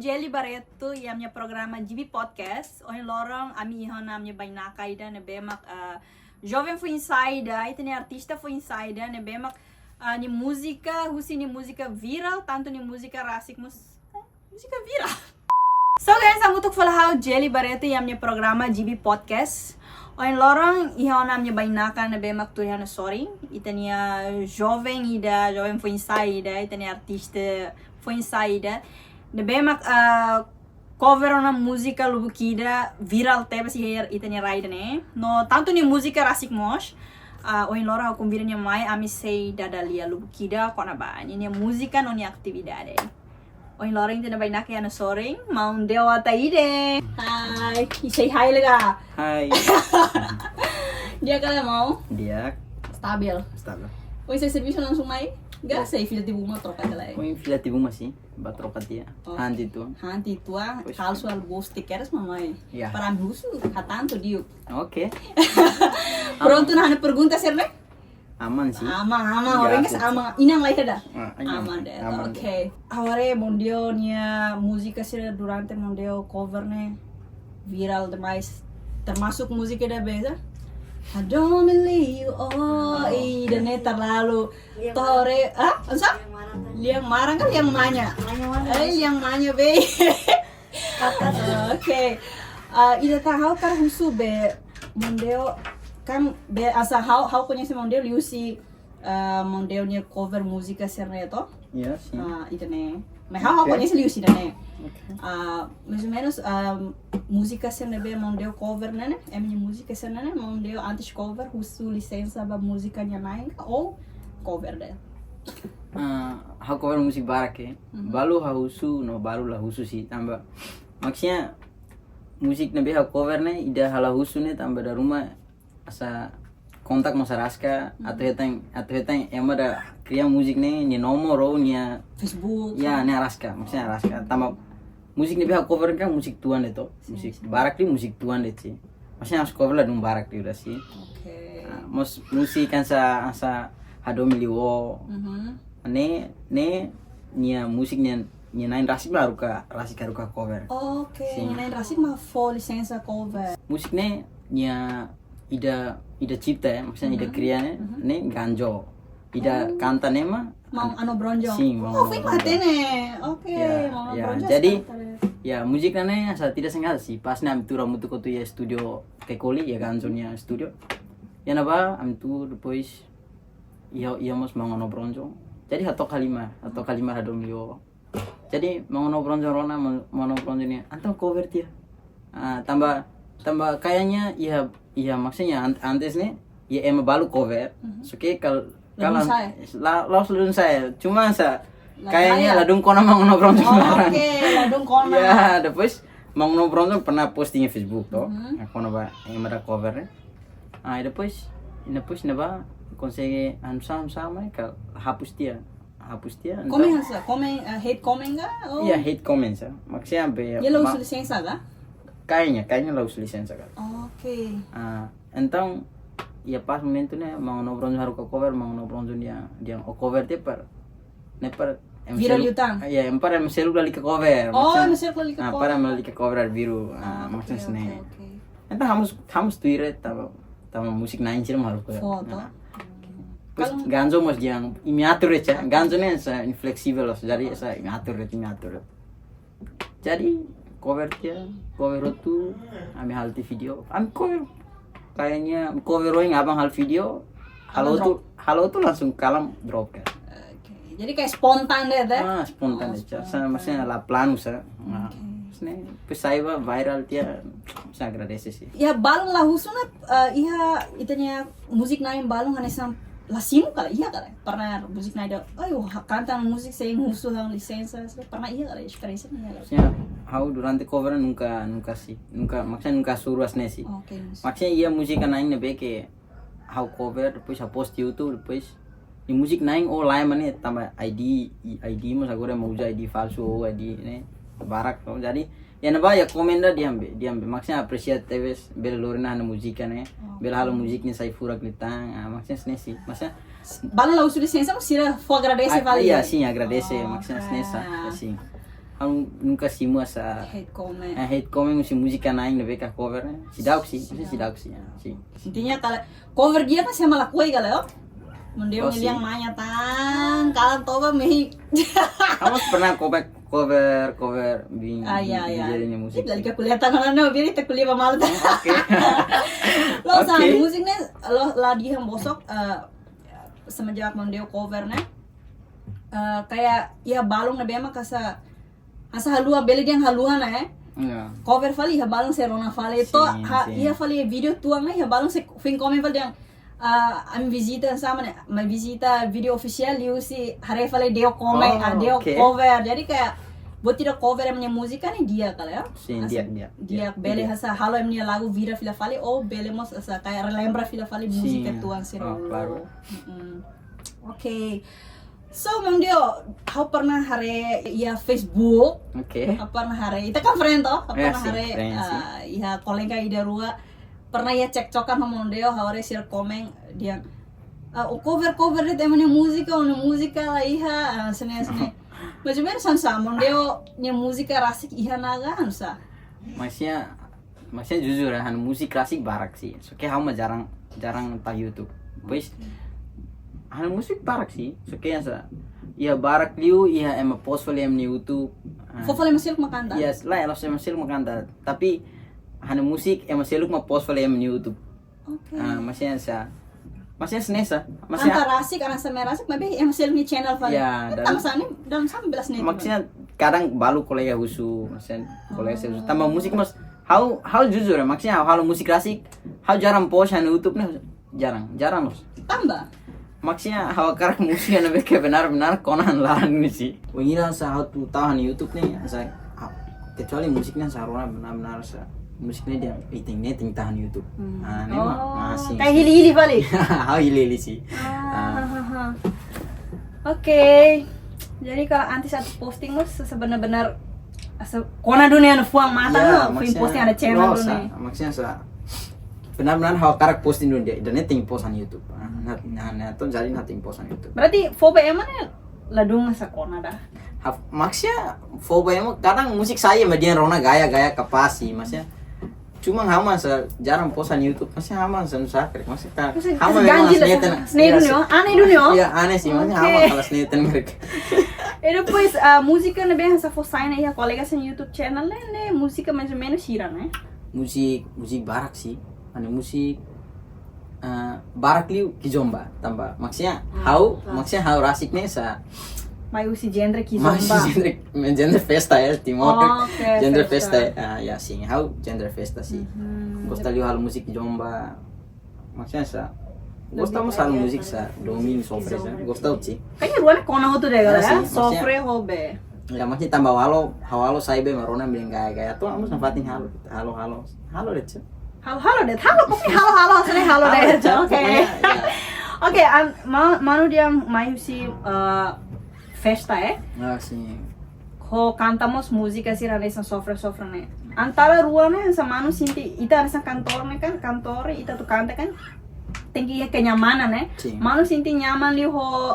Jelly Barreto e a minha programa GB Podcast. Onde lorong ami ihon a minha bainaka ida ne bemak jovem foi insider, e tem artista foi insider ne bemak ni música, husi ni música viral, tanto ni música rasik música viral. So guys, amo tuk falar Jelly Barreto e a minha programa GB Podcast. Onde lorong ihon a minha bainaka ne bemak tu ihon sorry, e tem jovem ida, jovem foi insider, e tem artista foi insider. De bemak cover na música lubukida viral tebe si her itanya ride ne. No tanto ni música rasik mos. O in lora aku convida ni mai ami sei dadalia lubukida kona ba. Ni música no ni atividade. O in lora intena bai nak ya na soring maun dewa taide. Hi, say hi lega. Hai. Dia kala mau? Dia Stabil. stabil. O say serviço langsung mai? Gak say filha de buma troca dela. Põe filha de uma assim, vai trocar dia. Handi tu. Hanti tua, calço al gosto te queres mamãe? Yeah. Para mim uso, tanto dio. Oke. Pronto na pergunta serve? Aman sih. Ama, Ya, orang kas aku- ama, inang lain ada. Inang. Aman deh. Aman Oke. Awalnya mondio nia música sih durante mondio cover nih viral demais, termasuk musik ada beza. I don't believe you, oh, dan ini terlalu tore, apa? Liang marang kan liang manya. Liang manya be. Oke. Ida tahu kan husu be mondeo kan be asa how conhece mondeo liusi mondeo nya cover música serneto. Iya sih. Ida ne. Mas how conhece liusi ne. Oke. Mais ou menos música sernebe mondeo cover né? É minha música sernebe mondeo antes cover husu licença ba música nya naik ou cover deh. Hau cover musik barak ya. Balu hausu no baru lah husu sih tambah. Maksudnya musik nabe hau cover nih ida hala husu nih tambah dari rumah asa kontak masa raska atau hetang yang ada kriya musik nih ni nomor nya Facebook. ya nih raska maksudnya raska tambah musik nih hau cover kan musik tuan itu musik barak di musik tuan itu sih maksudnya harus cover lah dong barak di udah sih. Oke. Musik kan sa hado miliwo ne nia musiknya nia nain rasik baru ka cover. Oke, Sim. nain rasik mah full licença cover. Musiknya nia ida cipta ya maksudnya ida krianya ne ganjo ida kantanya mah Mau ano bronjong. Sim, mau Oh, fui bronjong. matene. Oke, Ya, mau ya, bronjong. jadi- sekarang. ya musiknya ne asa tidak sengaja sih pas na amitu ramutu kotu ya studio kekoli ya ganjonya studio ya naba amitu depois ia mos mangono bronjong jadi hatok kalima hado milio jadi mangono bronjong rona mangono bronjongnya antong cover dia tambah kayaknya iya maksudnya antes nih ya emang balu cover suke kalau Ladung saya. laos ladung saya cuma Lah, kayaknya saya. ladung kona mangono bronjong Oh, barang. oke, ladung kona. Ya, depois mangono bronjong pernah posting di Facebook toh. Aku naba yang ada covernya. Depois naba consegue sama kal hapus dia. Komen asa, komen hate komen ga? Oh. Iya, hate comments ya. Maksudnya be Ya lo usul licença ga? kayaknya lah lisensa kan. Oke. Então ya pas momento nih mangono bronjong haru ka cover mangono bronjong dia cover dia per Viral yutang. Ya, empar em selu lali ke cover. Oh, Maksudnya- masih aku lagi ke para melalui ke cover biru. Maksudnya sene. Entah hamus tuire tama musik nain sih harus ke. Foto. Terus ganjo mas yang imiatur ya, ganjo nih sa infleksibel loh, jadi sa imiatur. Jadi cover itu ami hal di video, ami cover kayaknya cover yang abang hal video, halo tuh langsung kalam drop kan. Oke. Jadi kayak spontan deh, teh. Spontan aja, sa maksudnya la plano sa. Maksudnya pesaiba viral dia, saya agradece sih. Ya balong lah husuna iya itanya musik naik balong hanesam lasimo kala iya kala pernah musik naik ayo kantan musik saya husu hang lisensa pernah iya kala experience iya kala. Maksudnya how durante cover nunca maksudnya nunca suruh asne sih. Oke. Maksudnya iya musik naing nebe ke how cover depois post YouTube depois di musik naing lain mana tambah ID mas agora mau usar ID falso ID ne barak so. Jadi ya naba ya komenda diambil maksudnya apresiat teves bela lorina na musika ne bela halo musiknya saya furak litang maksudnya sene sih maksudnya Balong lah usul lisensa sira fo agradece vale. iya sim agradece maksudnya sene sa assim hau nunca simua sa Hate comment. hate comment si musika naing na beka cover si dauk sih si Intinya kalau cover dia kan sama lakuai kalau yo. Mundio Oh, yang sih. nanya tang, kalian toba mehi. kamu pernah cover bing Iya. jadinya musik Lagi ke kuliah tangan no, biar kita kuliah pamalu. oke Lo sa Oke. musiknya lo lagi yang bosok semenjak mundio covernya kayak ya balong na bema kasa asa halua beli yang haluan ya cover fali ya balong se rona fali to Sim. iya fali video tuang ya balong se fin komen fali yang ami visita sama nih mai visita video official liu si hare fali deo komen Oh, deo oke. cover jadi kayak buat tidak cover emangnya musika nih dia kali ya Sim, Asa- dia. bele hasa halo emangnya lagu vira fila fali oh bele mos asa kayak relembra fila fali Sim. musika tuang si Oh, rolo claro. Oke. So, Mang Dio, kau pernah hare ya Facebook, oke kau pernah hare, kita kan friend toh, kau Ya, pernah sih, hare, friend sih. ya kolega ida rua, pernah ya cekcokan sama Mang Dio, hare share komen dia, cover itu emangnya musika lah iha, sene. Macam mana sansa, Mang Dio nya musika rasik iha naga ansa. masnya jujur ya musik klasik barak sih so kayak hau mah jarang tak YouTube pois musik barak sih so kayak sa ya barak liu ya emang post fali em ni YouTube Fofole masih makanta. yes lah elas emang siluk makanta tapi musik emang siluk mah post fali em ni YouTube Oke. masnya senesa masnya Antara rasik, anak sama rasik, tapi yang selmi channel fali. Ya, dan- dalam 19 nih. maksudnya kadang balu kolega husu maksudnya kolega husu tambah musik mas how jujur ya maksudnya how musik klasik how jarang post di YouTube nih jarang mas Tambah. maksudnya how karak musik yang lebih benar-benar konan larang ini sih wengira sa how tu tahu di YouTube nih sa kecuali musiknya sarona benar-benar sa musiknya dia eating tahan YouTube nah ini mah masih Kayak hili-hili fali. how hilili sih Oke. Jadi kalau anti satu posting mas sebenar-benar kona dunia nu fuang mata no, film posting ada channel dulu nih. maksudnya sa benar-benar how karak posting dulu dia dan ting post di YouTube nah tuh jadi ting post di YouTube Berarti fobe emangnya ladung sa kona dah. maksudnya foba emang kadang musik saya mah dia rona gaya kapasi maksudnya cuma hama jarang post di YouTube maksudnya hama sakrik maksudnya hama memang Snei dunia, aneh dunia. iya aneh sih maksudnya hama kalau sneten mereka E depois música né bem essa fosaina aí a colega sem YouTube channel né música mais ou menos tira né. musik barak sih musik barak liu kijomba tambah maksudnya maksudnya how rasiknya sa Mas o genre que masih zomba. genre festa ya timor Oke, genre festa. festa ya sih how genre festa sih gosta liu hal musik kijomba maksudnya sa gosta mo hal musik sa domin sofre sa gosta sih Kayaknya ruannya kona itu deh kalau Ya ya. sih, maksudnya- Sofre hobe. ya maksudnya tambah halo saya be marona bilang gaya tuh kamu sempatin halo deh cuy Halo deh, halo pokoknya halo aslinya halo deh. Oke. Oke, manu dia main si festa nah sih Ko cantamos música assim nessa sofre né. Antara ruannya sama manu sinti ita nessa kantornya kan kantor ita tuh kanta kan tinggi kenyamanan Sim. Manu sinti nyaman li ho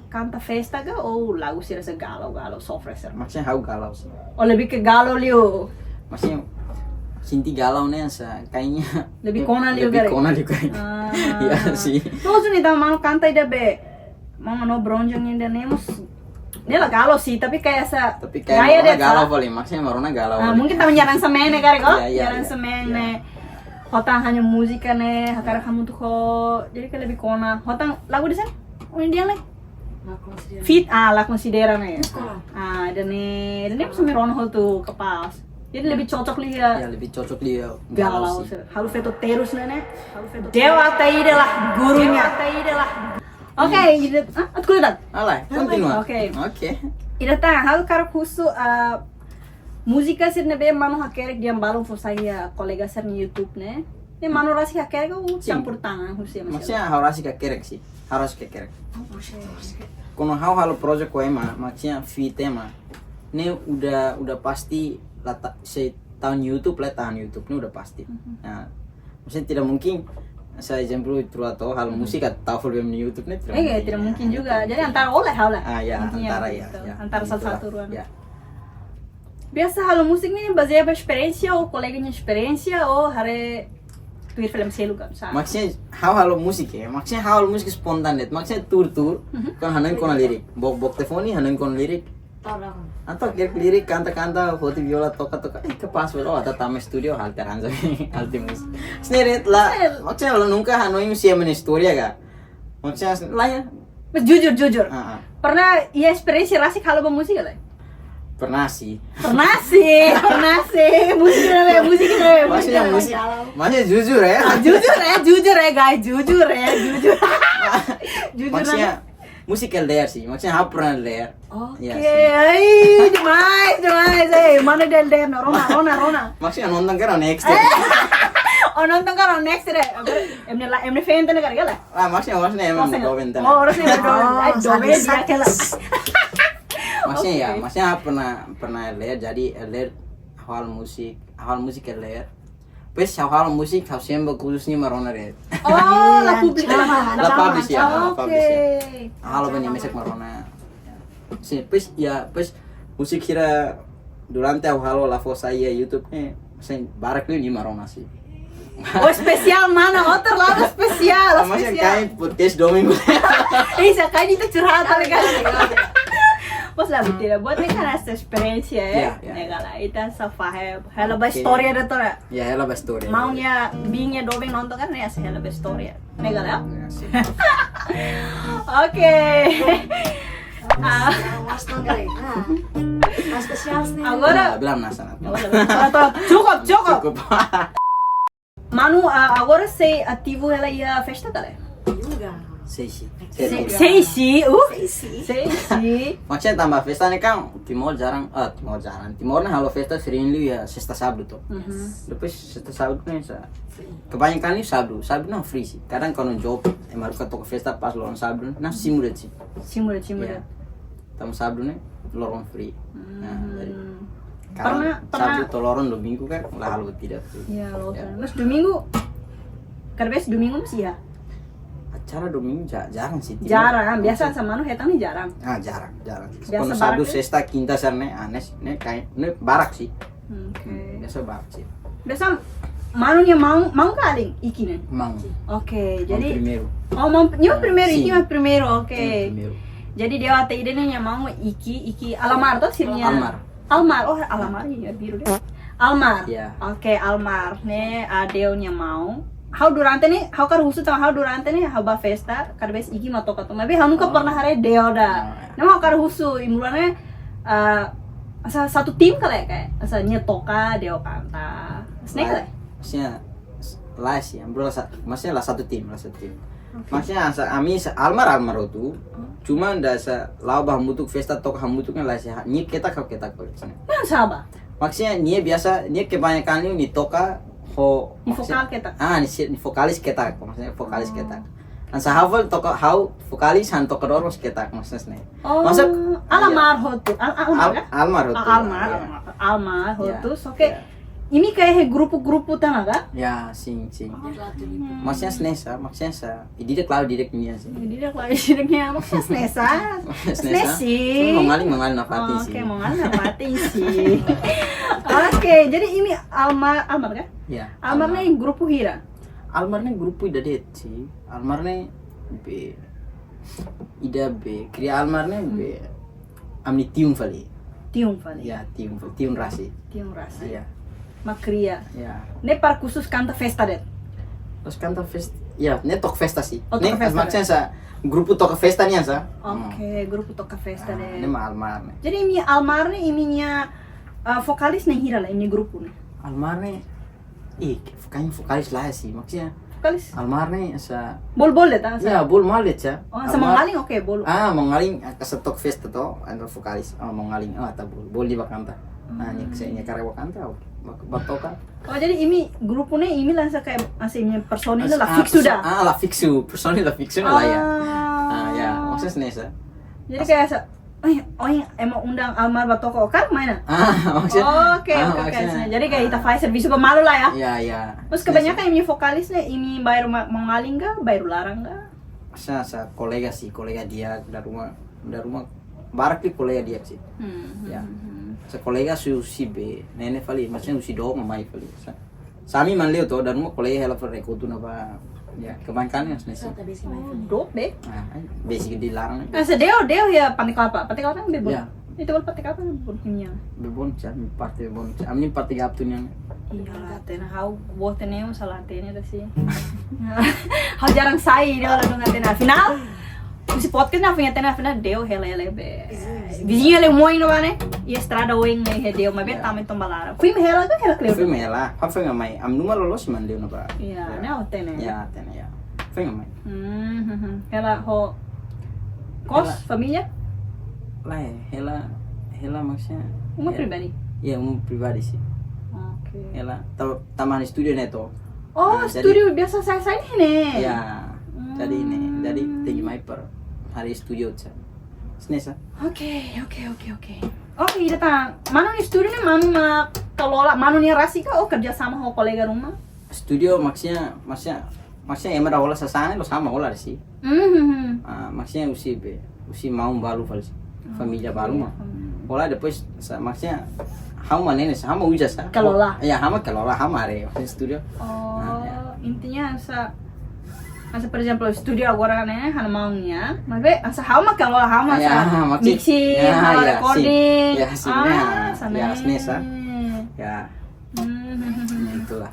canta festa ga ou lagu sih rasa galau sofre sih. maksudnya how galau sih Oh lebih ke galau liu. maksudnya Sinti galau nih sa kayaknya Lebih kona liu lebih gare. kona liu kayaknya iya sih Terus nih tama manu canta ida be. Mama no bronjong ainda nemos. Dia lah galau sih, tapi kayak tapi gaya kayak deh, Marona galau Sa. kali maksudnya Marona galau Mungkin taman jalan semene kali kok. Iya, iya, Jalan iya. semene. Hotang hanya musika nih, hakara kamu tuh kok. Jadi kayak lebih kona. Hotang lagu di sana? Oh India nih. Fit la considera nih. Dan nih bisa mirono tuh kepas. Jadi lebih cocok lihat. ya lebih cocok dia Galau. sih Harus feto terus nih. Dewa Taide lah gurunya. Oke, jadi aku lihat. alay continua Oke. oke Ida tá, hal cara curso música ser nebe mano hakerek dia balon for saya kolega ser ni YouTube né. Ne mano rasi hakerek o campur tangan husia maksudnya harus kekerek sih harus kekerek kono hal project ko ema maksudnya fit tema ini udah pasti tahun YouTube ini udah pasti nah maksudnya tidak mungkin saya exemplo itu atau hal musik atau film di YouTube nih tidak mungkin juga. Jadi antara oleh hal lah. ya Intinya antara gitu. ya Antara salah itulah. satu ruang. Ya. Biasa halo musik ini baseado experiência ou coleganya experiência ou hari tuir film selu kan sa. Maksudnya hal musik ya, maksudnya hal musik spontan deh, maksudnya tur kan hanoin kono lirik, bok telefoni hanoin kono lirik, atau lirik kanta foto viola toka ke pas velo atau tamu studio hal teranzo hal timus. Sendiri lah, maksudnya kalau nungka hanoin siapa nih story ya maksudnya lah ya. Jujur. Pernah ya experiência rasik halo musik lah? Pernah sih. Musik Maksudnya jujur ya. Jujur ya guys, jujur. Maksudnya musik LDR sih, maksudnya aku pernah LDR. Oke, Iya demais. Mana del der Rona. Maksudnya nonton kan next. Nonton kan next deh. Emne fan tane kar gala. Maksudnya emang doven tanah. Harusnya doven dia kala. Maksudnya aku pernah LDR, jadi LDR hal musik LDR. Pues hal musik harus yang khususnya marona red. La public. La publish ya. Oke. Halo banyak mesek marona. Sih, pues musik kira durante halo la fosa ya YouTube sen barak ni marona sih. Oh spesial mana? Otro lado spesial. Maksudnya kayak podcast domingo. Sa kayak itu curhat kan. Pues la mentira, buat ni kan essa experiência negala. Ita sa fahe, hela ba história da tora. Ya, hela ba story. Maunya bingnya doveng nonton kan essa hela ba história. Negala. Oke. Agora, belum nasa. cukup. Manu, agora sei ativo ela ia festa kali. Sei sih. Sei sih. Maksudnya tambah festa nih kan Timor na halo festa sering lu ya sexta sábado tuh. Depois sexta sábado nih kebanyakan ini sábado nah free sih. Kadang kalau job emang ke toko festa pas lorong sábado nah simula sih. Simula. Tambah sábado nih lorong free. Nah, jadi pernah sábado atau lorong domingo kan lah halo tidak tuh. Iya, lorong. Terus domingo karbes domingo sih ya. Acara domingo jarang sih. Jarang, biasa sama nu hetang nih jarang. Jarang. Biasa Kalau sábado, sexta, quinta, sarne, anes, nih kayak nih barak sih. Oke. Biasa barak sih. Biasa manunya mau kaling iki nih. Mang. Oke, jadi Primeiro. mau primeiro, Sim. iki mah primeiro, oke. Primeiro. Jadi dia wate ide nih mau iki Alamar tuh sirinya. Almar, Alamar ya biru deh. Almar. Iya. Oke, Almar. Nih adeunya mau. How durante nih, how kar husu tama how durante nih, how ba festa, kar bes iki mato kato, tapi how nunca pernah hari deo da. Nama how kar husu, imulane asa satu tim kali kayak, asa nyetoka deo kanta, snack kali. Maksudnya lah sih, maksudnya lah satu tim. Maksudnya ami almar itu, cuma ndasa lau bah mutuk festa tok hamutuknya lah sih, ni kita kau. Nah, sahabat. Maksudnya ni biasa, ni kebanyakan ini toka Vokal kita. Ni vokalis kita, maksudnya vokalis kita. Ang sa hafal toka vokalis han toka doros kita maksudnya. Masuk Almar hotu. Almar hotu. Oke. Ini kayak grup-grup tanaga? Ya, sing. Maksudnya snesa, maksudnya sa. Ididek niya sih. Maksudnya snesa. Snesi. Mengaling napati sih. Oke, mengaling napati sih. Oke, jadi ini Almar kan? Ya. Almar nih grup hira. Almar nih grup idadet sih. Almar nih ida be. Kriya Almar nih be. Amni tium fali. Ya, tium rasi. Ya. Makria. Ya. Ne par khusus kanta festa det. Terus kanta festa. Ya, ne tok festa sih. Oh, tok festa. Maksudnya sa grupo toka festa niya sa. Oke, grup toka festa det. Ini mah Almar nih. Jadi ini Almar nih iminya vokalis nih hira lah ini grup nih. Almar nih kayaknya vokalis lah sih maksudnya. Vokalis. Almar nih sa Bol deh ta. Ya, bol malit sa. Oh, sa mengaling oke, bol. Mengaling kasetok festa to, ano vokalis. Mengaling ta bol di bakanta. Nya kesenya karya bakanta. Batokan. Oh jadi ini grupnya ini langsung kayak aslinya personil lah fix sudah. Lah fixu, personil lah fixu lah ya. Ya, maksudnya snesa. Jadi kayak emang undang Almar Batoko kan mana? Maksudnya. Oke. Jadi kayak kita Pfizer bisa pemalu lah ya. Iya. Terus kebanyakan ini vokalisnya ini bayar mengaling enggak, bayar larang enggak? Sa kolega dia dari rumah barak di kolega dia sih. Ya. sa kolega si be nene fali maksudnya usi do mamai fali sami man leo to dan mo kolega hela for rekutu na ba ya kebanyakan ya senesi Dope be. basic dilarang Sa deo ya pantik apa nang bebon. Ya. Itu wal pantik apa bebon niya. bebon cha mi parte bebon cha amni parte gap tu yang Iya, tena hau buat tena salah tena sih. Hau jarang sai dia lalu ngatena final. Si podcast na tena final deo hele be. Vizinha le moi no bane. E estrada wing ne deo ma be tamen tombalara. Fui me hela cleo. fui mela ha fui ngamai am numero los man leo na ba Iya, na tena. ya tena ya fui ngamai Hela ho kos família lah hela maksudnya uma ya, pribadi. ya pribadi sih Oke. hela taman studio neto Oh, Nah, jadi- studio biasa saya nih. ya jadi ini jadi tegi per hari studio cha snesa Oke. Oke, datang. Mana nih studio nih manu mah kelola, manu nih Rasika oh kerja sama sama kolega rumah. studio maksudnya emang dah olah sasana lo sama olah sih maksudnya usi mau baru fals familia baru mah olah depois maksudnya hama nenes hama uja sa Kelola. ya hama kelola hama are studio Oh, ya. intinya asa por exemplo studio agora né hana maunya mas be asa hama kalau hama Ya, sa maksud- mixing ya, hama ya, recording sih. Ya, sih, nah, sana ya, snesa. ya Hmm. itulah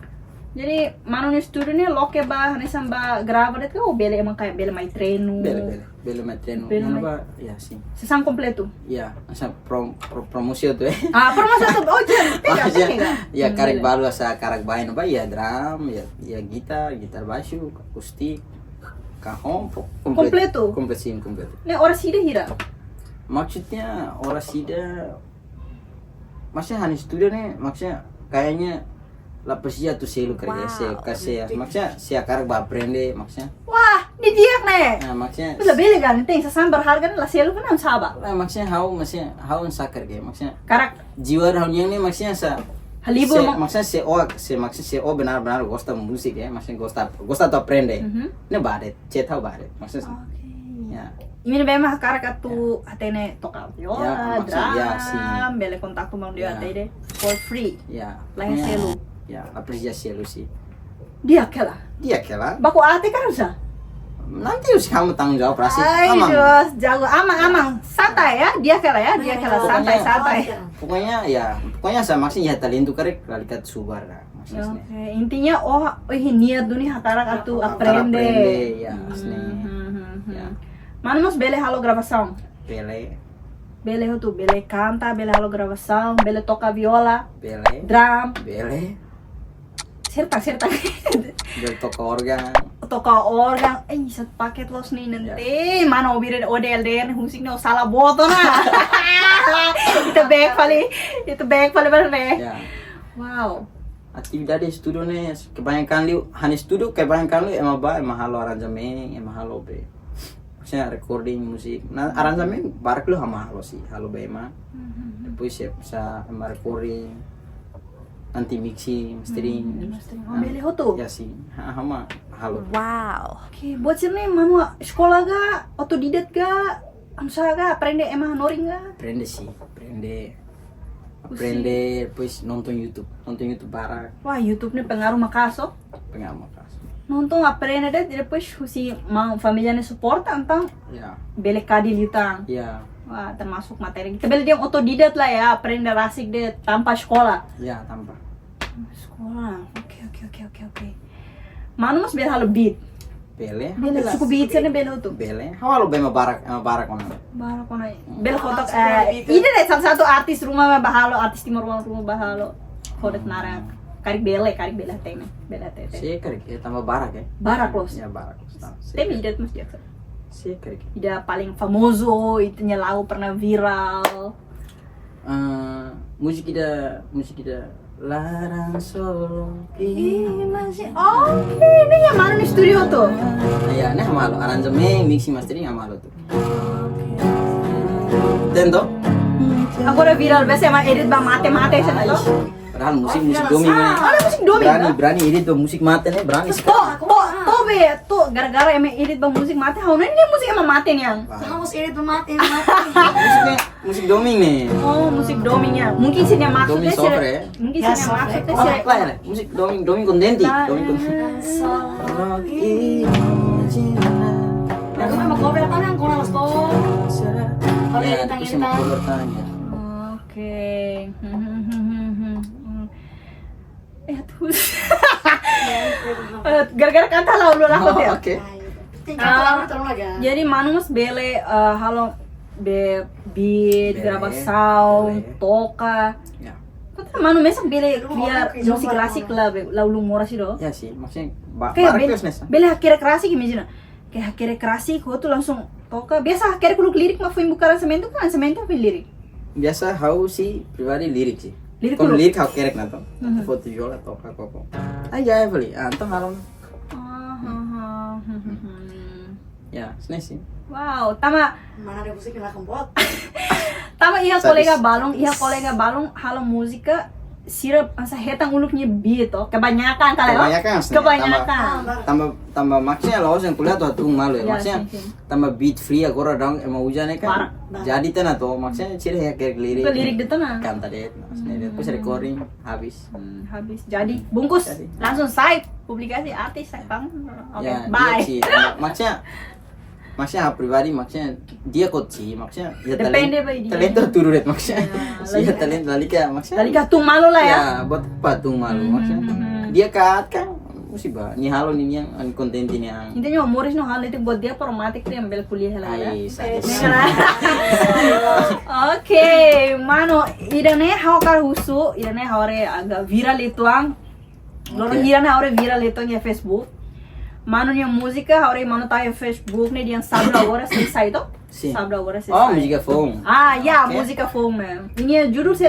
Jadi manu nih studio nih loke ba hana samba grava det oh bele emang kayak bele mai treino bele matreno Bele ano mai- ba ya sih sesang kompleto ya asa promosio tuh promosi tuh oh jadi Maksudnya, ya karek baru asa karek bain apa ya drum ya gitar basu akustik kahon Kompleto? komplet nih orang sida hira maksudnya orang sida maksudnya hani studio nih maksudnya kayaknya lapasia tuh selu kerja saya maksudnya saya karek ba aprende maksudnya wah di dia nih nah maksudnya bisa bele kan ting sesang berharga lah selu kan saba lah maksudnya how sakar kayak maksudnya karak jiwa tahun yang ini maksudnya halibu maksudnya se benar-benar gosta musik ya maksudnya gosta to aprende ne baret cetau baret maksudnya ya ini memang karak atu atene toka viola Ya, maksud- ya, sih. drum bele kontak tuh mau dia Ya. atene for free ya Lah, pokoknya, selu. ya apresiasi lu sih dia kela dia kela baku ate kan sa nanti harus kamu tanggung jawab rasi ay amang Dios jago amang santai ya dia kela santai pokoknya saya maksudnya ya talento karek lalikat subar lah maksudnya Oke, intinya niat dunia hakarak atu aprende ya asli ya mana mas bele halo gravação bele bele tu bele canta bele halo gravação bele toca viola drum serta bel toko organ toca organ satu paket los nih nanti mana obire ODLDR nih musik nih salah boto na itu back paling bener ya wow atividade studio nih kebanyakan liu hani studio kebanyakan liu emang halo aransemen emang halo be maksudnya recording musik nah aransemen barak lu sama halo sih halo be emang depois sa emang recording nanti mixing mastering bele hotu ya sih hama halo oke buat sini manu sekolah ga otodidak ga amsa ga aprende emang noring ga aprende depois nonton YouTube barak wah YouTube nih pengaruh makaso pengamal kas nonton aprende deh depois si mau família nih support então ya bele kadil yutang ya wah termasuk materi kita beli dia otodidak lah ya aprende rasik deh tanpa sekolah ya tanpa sekolah oke mana mas bela halo beat bele bela suku beat sana bela tuh bele halo be barak ona baru kona bela foto ini deh salah satu artis rumah bahalo artis timur rumah bahalo kodek nara karik bela teme bela tete sih karik tambah barak ya barak los ya barak teme idat mas dia sih karik ida paling famoso itu nyelau pernah viral musik kita larang solo oh ini yang mana nih studio tuh ya ini sama lo aransemen mixing mastering sama lo tuh dan toh aku udah viral biasa emang edit bang mate sana tuh padahal musik domi mana ada musik domi berani edit tuh musik mate nih berani to be to gara-gara emang edit bang musik mati, hau ini musik emang mati nih yang. Kamus edit mati. Musiknya musik doming nih. Oh, musik domingnya. Mungkin sini yang maksudnya Doming sofre ya. mungkin Ya, sini yang sofre. maksudnya Oh, sih. lain ya. Musik doming kondenti. Doming kondenti. Aku memang cover kan yang kurang stop. Kalau Ya, edit itu sih mau cover tanya. Oke. Terus. Gara-gara kata lah lu lakot ya. Oke. Tinggal terus lagi. Jadi manus bele halo be beat, Bele, graba sound, bele. toka. Ya. Kata manu mesang bele biar Lu musik ngomong, klasik lah lalu mora sih do. Ya sih, maksudnya Kayak barak bele, terus nesa. bele hakere klasik gimana? Kayak hakere klasik, kau tuh langsung toka. Biasa hakere kuluk lirik mah fuin buka aransemen tuh kan aransemen tuh lirik. Biasa hau sih pribadi lirik sih. Lirik Kon dulu. lirik hau kerek nato. Mhm. Foto viola toka koko. Aja beli. Anto halon. Ya, snes sih. Wow, tama Mana ada musik yang akan buat? tama iya Sadis. kolega balong halo musika sirap asa hetang uluknya beat oh. Kebanyakan kali oh. Kebanyakan, Snes. Kebanyakan. Tambah maksudnya lawas yang kuliah tuh tung malu ya. Ya, Maksudnya sih. tambah beat free agora dong emang hujannya kan. Parah. Jadi tanah tuh maksudnya ciri ya kerek lirik. Ke lirik itu nah. Kan tadi maksudnya terus recording habis. Habis jadi bungkus Jadi. langsung site publikasi artis saya bang. Oke, Ya, bye. dia sih. Maksudnya pribadi maksudnya dia kok sih maksudnya ya Depende by dia. talent tuh turun maksudnya. Ya, Sih talent balik ya maksudnya. Tadi katung malu lah ya. Ya, buat patung malu maksudnya. Dia kan musibah. Ni halo ni yang konten ini yang Intinya humoris no hal itu buat dia formatik dia ambil kuliah lah ya. ai sadis. Oke, mano, idane hau kar husu, idane haure agak viral itu ang. Lorong Oke. idane haure viral itu ya Facebook. Mano nya musika haure mano tayo Facebook ne dia sabra agora selesai to? Sim. Sabra agora selesai. Oh, música phone. Ah, ya, Oke. musika phone man. Ini judul sih?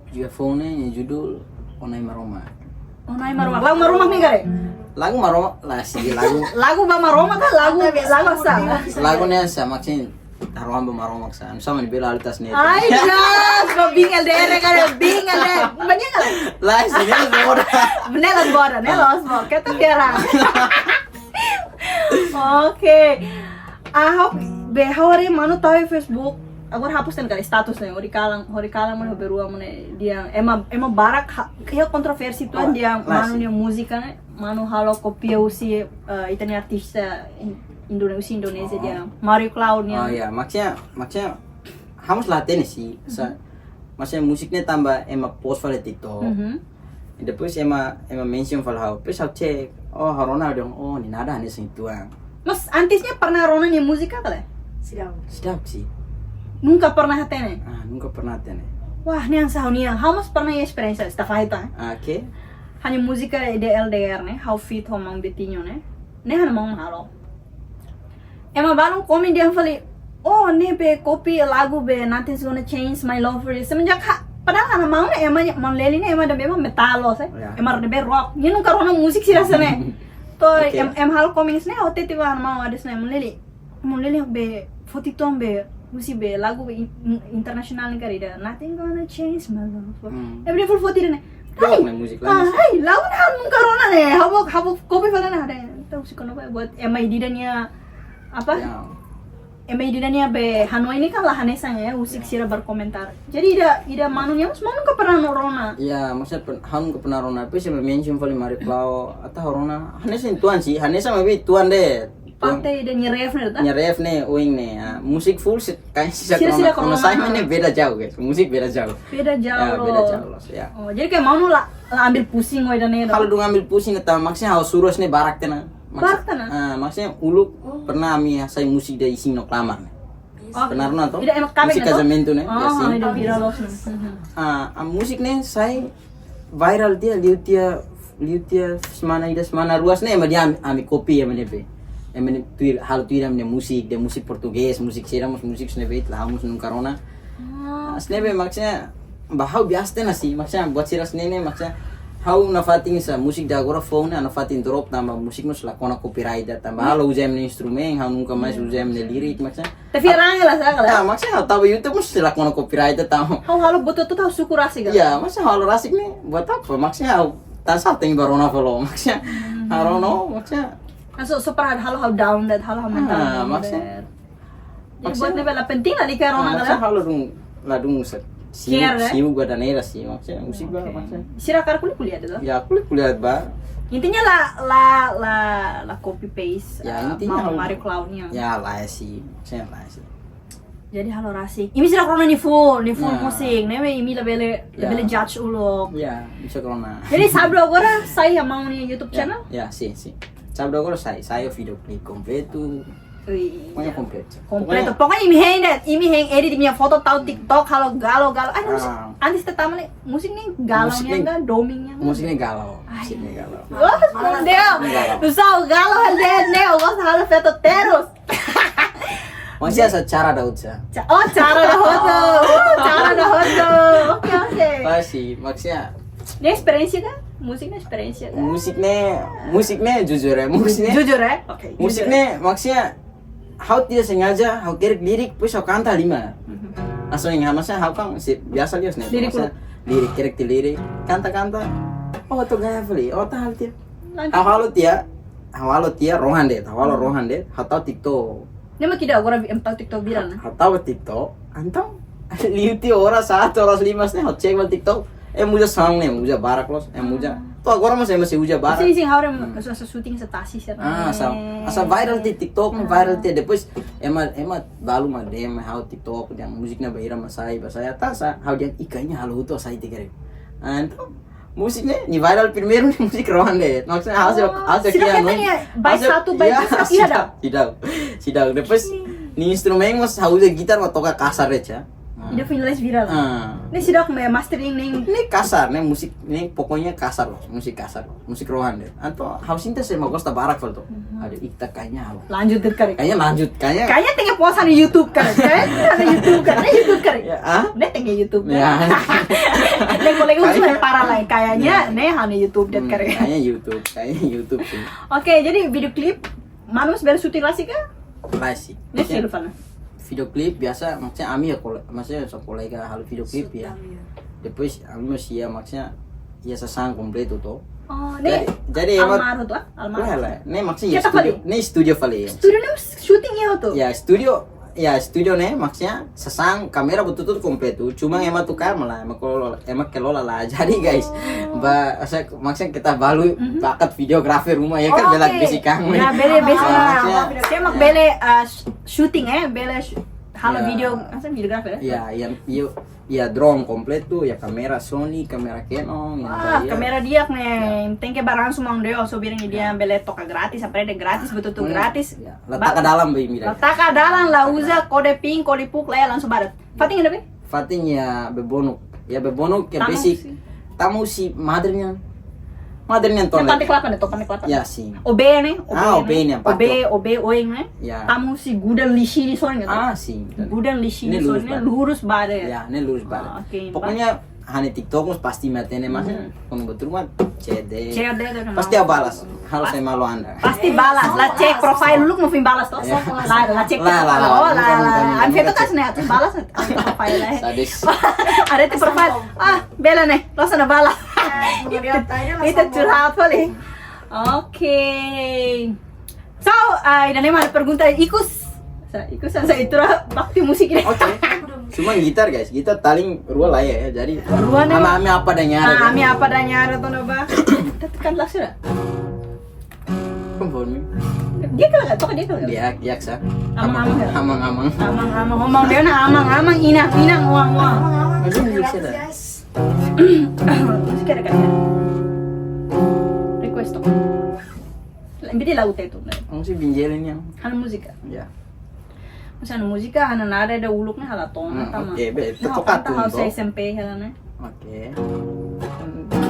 Juga phone nya judul Onai Maroma. Oh, naik marumah. Lagu marumah nih gare? Lagu Maroma lah sih lagu. Lagu ba marumah kan lagu asa. Lagunya sama sih taruhan Maroma kan. Sama di bela alitas nih. Ay, jelas, kau bing LDR kan, bing LDR. Banyak kan? Lah sih ini semua. Menelas bora, nelos bora. Kita biarang. Oke. Ahok behawari manu tahu Facebook. Agora hapuskan kali statusnya. Hori kalang mana berua mana dia emang barak kayak kontroversi tuan Oh, dia lah manu sih. nya musika manu halo kopia usi itani artista Indonesia dia Mario Cloud Oh nya. ya, maksudnya harus latihan sih. Maksudnya musiknya tambah emak post pada TikTok. Mhm. Depois emak mention val hau. Terus hau cek. Oh, harona dong. Oh, ni nada hanya tuang. Mas antisnya pernah rona nya musika kali? Sidang. Sedap sih. Nunca pernah hatene. Ah, nunca pernah tene. Wah, nih yang sahau nih yang hamas pernah ya experience sta fahita. Oke. Hanya musika de LDR nih, how fit homang betinho nih. Nih hanya mau mahalo. Emang balong komen dia fali. Oh, nih be copy lagu be Nothing's Gonna Change My Love For You. Semenjak padahal kan mau nih emang mau leli nih emang memang metalo sih. Ya. Emang de rock. Ini nunca rona musik sih rasanya. Toh Oke. em hal komen sih hote tiba mau ada sih mau leli be foto itu be musik be lagu be internasional nih karida. Nothing Gonna Change My Love For You. Every full foto nih. Rock nih musik Ah, lain. hai, lawan hal nung corona nih. Habok kopi pala na ada. Tahu sih kenapa buat MID dan ya apa? Ya. MID dan ya be Hanoi ini kan lah hanesan ya, usik sira berkomentar. Jadi ida manunya mas manu ke pernah norona. Ya, maksudnya han ke pernah rona. Tapi saya mention vali Mario Clau atau rona. Hanesa tuan sih. Hanesa mabit tuan deh. Partai dan nyeref nih ta. Nyeref nih, uing nih. Musik full sih kayak sisa Sisa corona. corona. Saya ini beda jauh guys. Musik beda jauh. Beda jauh Ya, loh. beda jauh loh. Ya. Oh, jadi kayak mau lah ambil pusing woi dan Kalau dong ambil pusing kita maksudnya harus suruh nih barak tenang. Barak tenang? Maksudnya uluk pernah kami saya musik dari sing no klamar. Oh, Benar na to? Ida emak kami Musik na to? casamento nih. Oh, ida viral loh. Musik nih saya viral dia lihat dia semana luas nih dia ambil kopi ya menepe. Emang tuir hal tuir ambil musik dia musik Portugis musik sira musik snebet lah musik nung karona. Snebe maksudnya bahau biasa nasi maksudnya buat sira snene maksudnya how nafating sa musik da agora phone nafating drop tambah musik nus lakona copyright tambah halo usam ni instrumen how nunca mais usam ni lirik maksudnya. Tapi rangi lah saya Ya kalau. maksudnya tahu YouTube mesti lakona copyright tahu. Halo betul tuh tahu syukur asik kan. Ya maksudnya halo rasik nih buat apa maksudnya tasal ting barona follow maksudnya I don't know maksudnya Alltså så para halo how down that halo how mental. maksudnya- Jadi buat nebel penting lah di corona maksudnya kan. kalau ladung Share, eh? sibuk gua dan era sih maksudnya musik gua maksudnya Sirakar kuliah itu. ya kuliah ba Intinya la copy paste. Ya, intinya mau halo- Mario Clown-nya. ya lah sih saya lah sih Jadi halo rasik. Ini sira corona ni full Nah. musik. Neme ini lebele Ya. judge ulok. ya bisa corona Jadi sabdo agora saya mau nih YouTube channel. ya sih sabe agora saya video clip completo Wih. pokoknya komplit Completo. Pokoknya ini hang edit minha foto tahu TikTok halo galo. Ay, antes tetama musik nih galaunya Musik nih- enggak domingnya. musiknya galau musiknya galau Wah, Deus! Pessoal, galo né? Eu gosto de halo fetoteiros. masih secara daud sa Oh, cara da roda. Cara da roda. Oke. pasti maksudnya Ini experiência kan? Musiknya experiência kan? musiknya jujur ya musiknya Jujur ya? Oke. musiknya maksudnya how tidak sengaja how lirik terus how kanta lima asal yang maksudnya how kan biasa lihat nih Lirik maksudnya lirik lirik kanta oh tuh gaya beli oh tahu dia halo tia rohan deh atau TikTok Ini mah tidak agora tahu TikTok viral nah. atau TikTok antau liuti ora 1 ora 5 nih hot cek TikTok muja sang nih muja barak los muja tuh agora masih uja barak Sim, hora asa shooting sa taxi sa. asa viral di TikTok viral di depois emat balu mah dem how TikTok yang musiknya bahira masai basaya tasa how dia ikanya halu tuh sai tigare então musiknya ni viral primeiro ni musik rohan deh maksudnya hasil Sila katanya by satu by dua iya dah. sidau depois ni instrumen mas how dia gitar mah toca kasar aja Dia punya les viral. Ini sudah mastering ning ini kasar nih musik ini pokoknya kasar loh musik rohan deh atau harus intas saya mau kosta barak tuh ada ikta kayaknya halo lanjut kare. kayaknya Tengah puasa di YouTube kare. Kayaknya YouTube kare. ya Ne tengah YouTube. ya Ne boleh cuma para lain kayaknya ne hanya YouTube dat kare. kayaknya YouTube sih Oke, jadi video klip mana mas syuting lah sih kah? lah sih Ne Silvana. video klip biasa maksudnya ami ya maksudnya kolega hal video klip ya depois ami masih ya maksudnya ya sesang komplit tuh Oh, ne. jadi emang Almaro tuh, Almaro. lah ini maksudnya Kita studio vale Studio ne shooting ya tuh. ya studio nih maksudnya sesang kamera betul komplit tuh cuma emang tukar malah emang kelola lah jadi guys maksudnya kita balu bakat videografer rumah ya kan bela basic kang Ya bele basic. maksudnya Saya mak bele shooting bele halo Ya. video, asa videografer ya? ya drone komplit tuh ya kamera Sony kamera Canon Kamera dia nih, tem que barang semua deo, so bilang dia bele toka gratis, apa ada gratis betul tuh gratis. ya, letak ke dalam be mira Letak ke dalam lah, usa kode pink, kode puk lah langsung barat. Fatin ada be? Fatin ya bebonok ya Tamu basic sih. tamu si mothernya tuh Pantai kelapa. ya sih OB nih, OB nih, OB oeng nih. Ya. Tamu si gudan lisi di soalnya. sih Gudan lisi Ini di lurus soalnya banget. lurus badan. ya ini lurus banget Oke. pokoknya hanya TikTok mas pasti matene mas kalau betul mah CD Share deh tuh. pasti balas harus saya malu anda Pasti balas, lah cek profile lu mau balas toh. Ya. Lah cek Lah, profile. lah, Oh bukan, lah. bukan. An itu kan nih tuh balas profile lah. sadis Ada tuh profile. Bela nih, langsung na balas. Itu curhat kali. Oke. So, dan emang ada pergunta ikut saya itu bakti musik ini. oke cuma gitar guys gitar taling rua lah ya jadi Rua nih. ama apa adanya Nah, ami apa adanya ada tuh naba. Tekan lah sudah. konformi Dia kalau toka dia kalau. dia yaksa Amang-amang ya? amang Amang ngomong dia na amang inang uang. masih bisa dah Musik ada kan ya? Request toh. Bidi lagu itu. masih binjelin yang Hana musika. ya Masana musika hana nada ada uluknya hala tona tama. oke be Nah, tokat kanta hal sa tuh SMP hala na. oke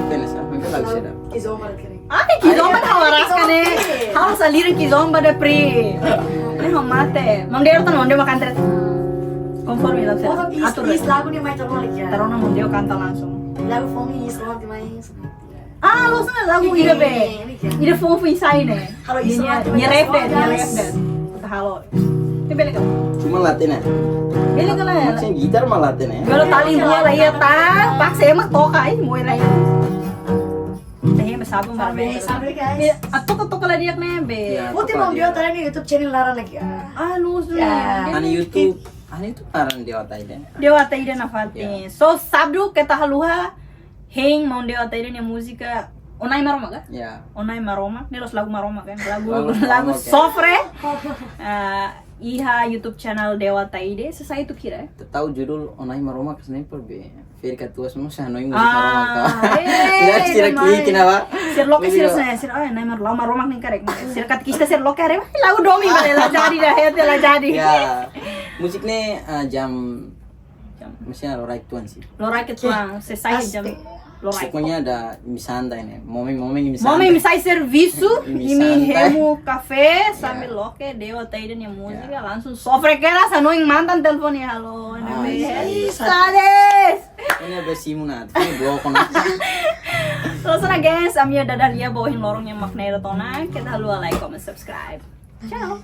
penes mungkin lagu seda Ay, kizomba na waras ka ne. Hal sa lirik kizomba da pre. Ne hamate. Mandero tan onde makan tret. Conforme lagu sa. Atur. lagu ni may terlalu lagi. Tarona mondeo kanta langsung. Lagu fongi islam di main. Lo sana lagu ida be. Ida fong fong sai ne. Halo, islam, Nya ref islam, nya guys. ref deh. Halo. Ini beli ka. cuma latih Beli ka lah. maksudnya gitar mah latih Kalau tali buah lah ya ta, paksa emang toka ini mau lah ya. Teh besabong Sabi, sabi guys. Ato kala dia nebe. Ya. Buti mau dia tadi nih YouTube channel Lara lagi. Ah, luz. Ya. Ani YouTube parang dia otai deh. Deu até ida na falte. So sabdo que tá haluha hang mau deu até ida nya música. Onai maroma kan? Ya. Onai maroma, nelos lagu maroma kan? Lagu Lagu lagu maroma, kan? sofre. Iha YouTube channel Dewa Taide, sesuai itu kira. Tahu judul Onai Maroma ke sniper be. Fer katua semua sa noi musik maroma ka. Ya Sira kinapa? Sir loke sir saya sir oh nai mar lama romak nih karek. Sir kat kista sir loke are lagu domi bale la jadi dah ya la jadi. Ya. Musiknya jam mestinya lorai tuan sih. Lorai ke tuang, sesuai jam lorai. Pokoknya ada misanda ini. Momeng misanda. Mami misai serviço, Imi imi santai. remo café, sambil loke Dewa Taide nya música langsung sofre kera sa noing mantan telepon ya halo. Sades. Ini besimu na. Ini dua kona. Terus na guys, amia dadalia bawahin lorong yang makna tona. Kita lu like, comment, subscribe. Ciao.